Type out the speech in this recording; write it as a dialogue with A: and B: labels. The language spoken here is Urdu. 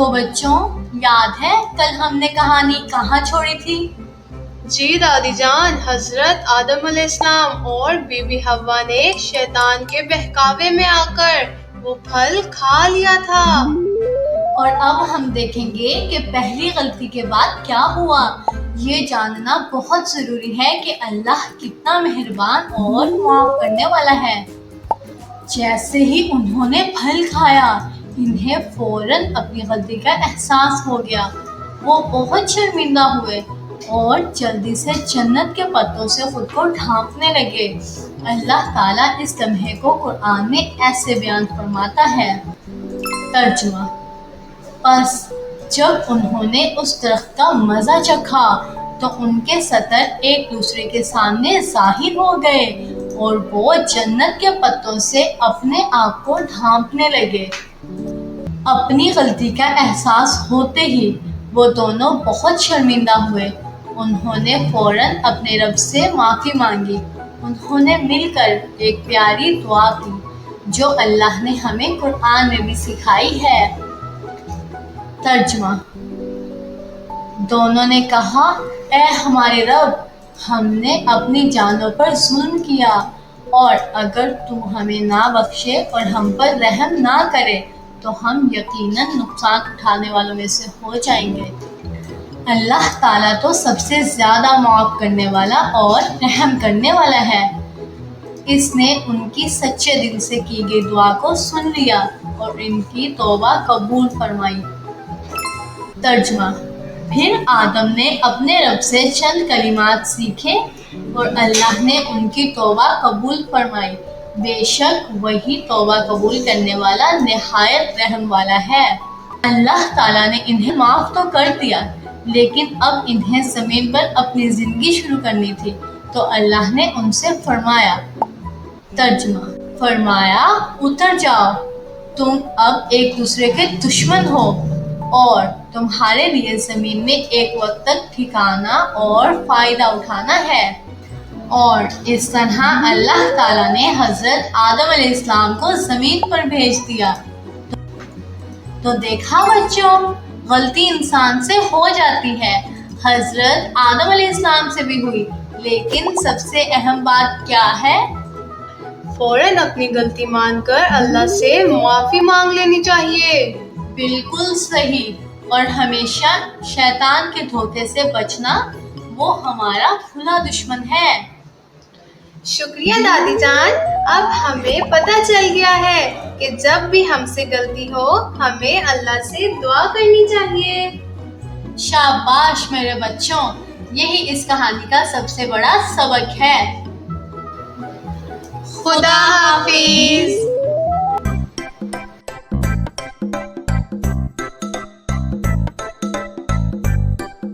A: تو بچوں، یاد ہے کل ہم نے کہانی کہاں چھوڑی تھی؟
B: جی دادی جان، حضرت آدم علیہ السلام اور بی بی حوا نے شیطان کے بہکاوے میں آ کر وہ پھل کھا لیا تھا۔
A: اور اب ہم دیکھیں گے کہ پہلی غلطی کے بعد کیا ہوا۔ یہ جاننا بہت ضروری ہے کہ اللہ کتنا مہربان اور معاف کرنے والا ہے۔ جیسے ہی انہوں نے پھل کھایا، انہیں فوراً اپنی غلطی کا احساس ہو گیا۔ وہ بہت شرمندہ ہوئے اور جلدی سے جنت کے پتوں سے خود کو ڈھانپنے لگے۔ اللہ تعالیٰ اس لمحے کو قرآن میں ایسے بیان فرماتا ہے۔ ترجمہ: پس جب انہوں نے اس درخت کا مزہ چکھا تو ان کے سطر ایک دوسرے کے سامنے ظاہر ہو گئے اور وہ جنت کے پتوں سے اپنے آپ کو ڈھانپنے لگے۔ اپنی غلطی کا احساس ہوتے ہی وہ دونوں بہت شرمندہ ہوئے۔ انہوں نے فوراً اپنے رب سے معافی مانگی۔ انہوں نے مل کر ایک پیاری دعا کی جو اللہ نے ہمیں قرآن میں بھی سکھائی ہے۔ ترجمہ: دونوں نے کہا، اے ہمارے رب، ہم نے اپنی جانوں پر ظلم کیا، اور اگر تو ہمیں نہ بخشے اور ہم پر رحم نہ کرے تو ہم یقیناً نقصان اٹھانے والوں میں سے ہو جائیں گے۔ اللہ تعالیٰ تو سب سے زیادہ معاف کرنے والا اور رحم کرنے والا ہے۔ اس نے ان کی سچے دل سے کی گئی دعا کو سن لیا اور ان کی توبہ قبول فرمائی۔ ترجمہ: پھر آدم نے اپنے رب سے چند کلمات سیکھے اور اللہ نے ان کی توبہ قبول فرمائی۔ بے شک وہی توبہ قبول کرنے والا نہایت رحم والا ہے۔ اللہ تعالیٰ نے انہیں معاف تو کر دیا، لیکن اب انہیں زمین پر اپنی زندگی شروع کرنی تھی، تو اللہ نے ان سے فرمایا۔ ترجمہ: فرمایا، اتر جاؤ، تم اب ایک دوسرے کے دشمن ہو اور تمہارے لیے زمین میں ایک وقت تک ٹھکانا اور فائدہ اٹھانا ہے۔ اور اس طرح اللہ تعالیٰ نے حضرت آدم علیہ السلام کو زمین پر بھیج دیا۔ تو دیکھا بچوں، غلطی انسان سے ہو جاتی ہے۔ حضرت آدم علیہ السلام سے بھی ہوئی، لیکن سب سے اہم بات کیا ہے؟
B: فوراً اپنی غلطی مان کر اللہ سے معافی مانگ لینی چاہیے۔
A: بالکل صحیح، اور ہمیشہ شیطان کے دھوکے سے بچنا، وہ ہمارا کھلا دشمن ہے۔
B: شکریہ دادی جان، اب ہمیں پتہ چل گیا ہے کہ جب بھی ہم سے غلطی ہو ہمیں اللہ سے دعا کرنی چاہیے۔
A: شاباش میرے بچوں، یہی اس کہانی کا سب سے بڑا سبق ہے۔
B: خدا